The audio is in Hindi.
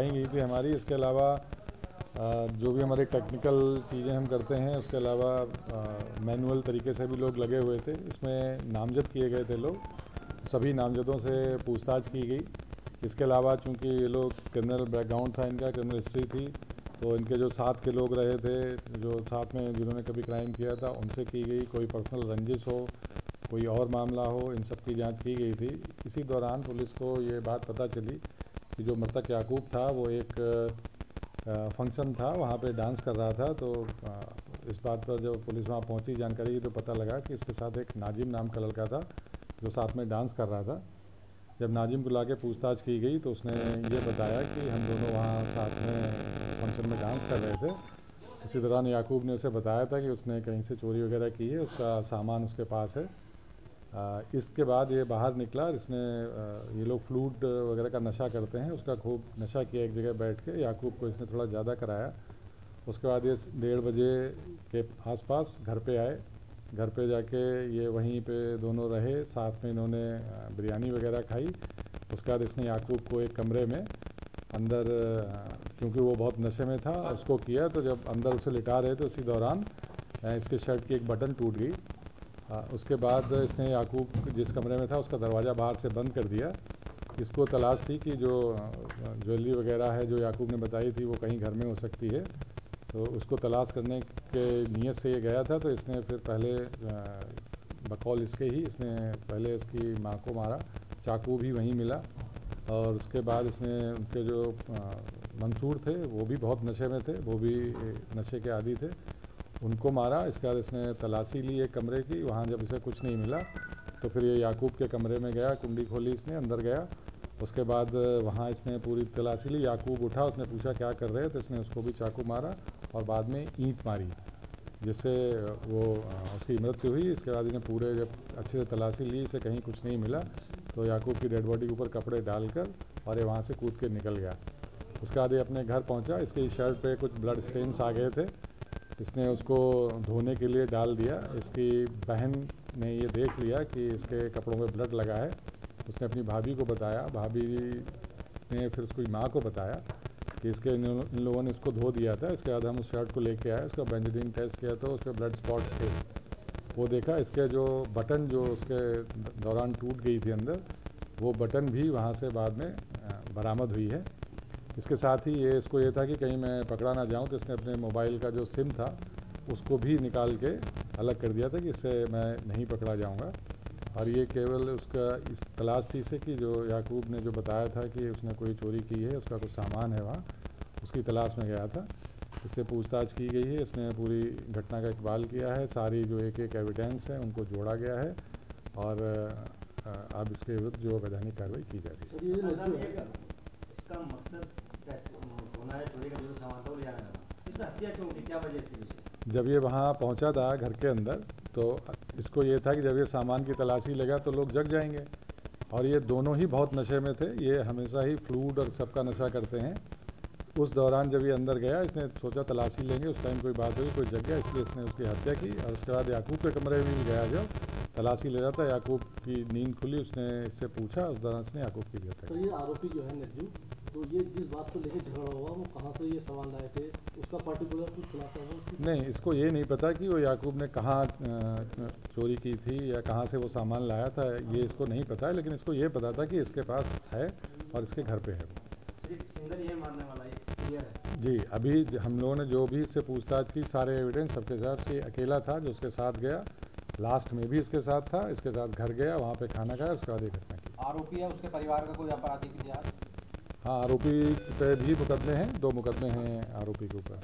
लगाई गई थी हमारी। इसके अलावा जो भी हमारे टेक्निकल चीज़ें हम करते हैं उसके अलावा मैनुअल तरीके से भी लोग लगे हुए थे। इसमें नामजद किए गए थे लोग, सभी नामजदों से पूछताछ की गई। इसके अलावा चूंकि ये लोग क्रिमिनल बैकग्राउंड था, इनका क्रिमिनल हिस्ट्री थी, तो इनके जो साथ के लोग रहे थे, जो साथ में जिन्होंने कभी क्राइम किया था, उनसे की गई। कोई पर्सनल रंजिश हो, कोई और मामला हो, इन सब की जांच की गई थी। इसी दौरान पुलिस को ये बात पता चली कि जो मृतक याकूब था वो एक फंक्शन था, वहाँ पे डांस कर रहा था। तो इस बात पर जब पुलिस वहाँ पहुँची, जानकारी की, तो पता लगा कि इसके साथ एक नाजिम नाम का लड़का था जो साथ में डांस कर रहा था। जब नाजिम को लाके पूछताछ की गई तो उसने ये बताया कि हम दोनों वहाँ साथ में फंक्शन में डांस कर रहे थे। इसी दौरान याकूब ने उसे बताया था कि उसने कहीं से चोरी वगैरह की है, उसका सामान उसके पास है। इसके बाद ये बाहर निकला। इसने ये लोग फ्लूट वगैरह का नशा करते हैं, उसका खूब नशा किया एक जगह बैठ के। याकूब को इसने थोड़ा ज़्यादा कराया। उसके बाद ये 1:30 बजे के आसपास घर पे आए। घर पे जाके ये वहीं पे दोनों रहे, साथ में इन्होंने बिरयानी वगैरह खाई। उसके बाद इसने याकूब को एक कमरे में अंदर, क्योंकि वो बहुत नशे में था, उसको किया। तो जब अंदर उसे लिटा रहे थे उसी दौरान इसके शर्ट की एक बटन टूट गई। उसके बाद इसने याकूब जिस कमरे में था उसका दरवाज़ा बाहर से बंद कर दिया। इसको तलाश थी कि जो ज्वेलरी वगैरह है जो याकूब ने बताई थी वो कहीं घर में हो सकती है, तो उसको तलाश करने के नीयत से ये गया था। तो इसने फिर पहले बकौल इसके ही इसने पहले इसकी माँ को मारा, चाकू भी वहीं मिला। और उसके बाद इसने उनके जो मंसूर थे वो भी बहुत नशे में थे, वो भी नशे के आदी थे, उनको मारा। इसके बाद इसने तलाशी ली एक कमरे की। वहाँ जब इसे कुछ नहीं मिला तो फिर ये याकूब के कमरे में गया, कुंडी खोली, इसने अंदर गया। उसके बाद वहाँ इसने पूरी तलाशी ली। याकूब उठा, उसने पूछा क्या कर रहे हैं, तो इसने उसको भी चाकू मारा और बाद में ईंट मारी, जिससे वो उसकी मृत्यु हुई। इसके बाद इन्हें पूरे जब अच्छे से तलाशी ली, इसे कहीं कुछ नहीं मिला, तो याकूब की डेड बॉडी के ऊपर कपड़े डालकर और ये वहाँ से कूद के निकल गया। उसके बाद ये अपने घर पहुँचा। इसकी शर्ट पे कुछ ब्लड स्टेन्स आ गए थे, इसने उसको धोने के लिए डाल दिया। इसकी बहन ने ये देख लिया कि इसके कपड़ों में ब्लड लगा है। उसने अपनी भाभी को बताया, भाभी ने फिर उसकी माँ को बताया कि इसके इन लोगों ने इसको धो दिया था। इसके बाद हम उस शर्ट को लेके आए, उसका बेंजीन टेस्ट किया तो उस पर ब्लड स्पॉट थे। वो देखा, इसके जो बटन जो उसके दौरान टूट गई थी अंदर, वो बटन भी वहाँ से बाद में बरामद हुई है। इसके साथ ही ये इसको ये था कि कहीं मैं पकड़ा ना जाऊं, तो इसने अपने मोबाइल का जो सिम था उसको भी निकाल के अलग कर दिया था कि इससे मैं नहीं पकड़ा जाऊंगा। और ये केवल उसका इस तलाश थी इसे कि जो याकूब ने जो बताया था कि उसने कोई चोरी की है, उसका कुछ सामान है वहाँ, उसकी तलाश में गया था। इससे पूछताछ की गई है, इसने पूरी घटना का इकबाल किया है। सारी जो एक एक एविडेंस है उनको जोड़ा गया है और अब इसके विरुद्ध जो वैधानिक कार्रवाई की जा रही है। इसका मकसद होना है चोरी का जो सामान था वो ले जाना था, इसका हत्या क्यों की, क्या वजह से? जब ये वहाँ पहुँचा था घर के अंदर, तो इसको ये था कि जब ये सामान की तलाशी लेगा तो लोग जग जाएंगे। और ये दोनों ही बहुत नशे में थे, ये हमेशा ही फ्लूड और सबका नशा करते हैं। उस दौरान जब ये अंदर गया, इसने सोचा तलाशी लेंगे, उस टाइम कोई बात हुई, कोई जग गया, इसलिए इसने उसकी हत्या की। और उसके बाद याकूब के कमरे में भी गया, जब तलाशी ले रहा था, याकूब की नींद खुली, उसने इससे पूछा, उस दौरान इसने याकूब की भी हत्या की। तो ये आरोपी जो है निर्जू, तो ये जिस बात को लेकर झगड़ा हुआ वो कहाँ से ये सामान लाए थे, उसका पर्टिकुलर कुछ खुलासा हुआ? नहीं, इसको ये नहीं पता कि वो याकूब ने कहाँ चोरी की थी या कहाँ से वो सामान लाया था, ये इसको नहीं पता है। लेकिन इसको ये पता था कि इसके पास है और इसके घर पे है। सिंगल ये मारने वाला है जी। अभी हम लोगों ने जो भी इससे पूछताछ की, सारे एविडेंस सबके साथ, ये अकेला था जो उसके साथ गया, लास्ट में भी इसके साथ था, इसके साथ घर गया, वहाँ पे खाना खाया, उसके बाद ये घटना की। आरोपी है, उसके परिवार का कोई आपराधिक इतिहास? हाँ, आरोपी पे भी मुकदमे हैं, 2 मुकदमे हैं आरोपी के ऊपर।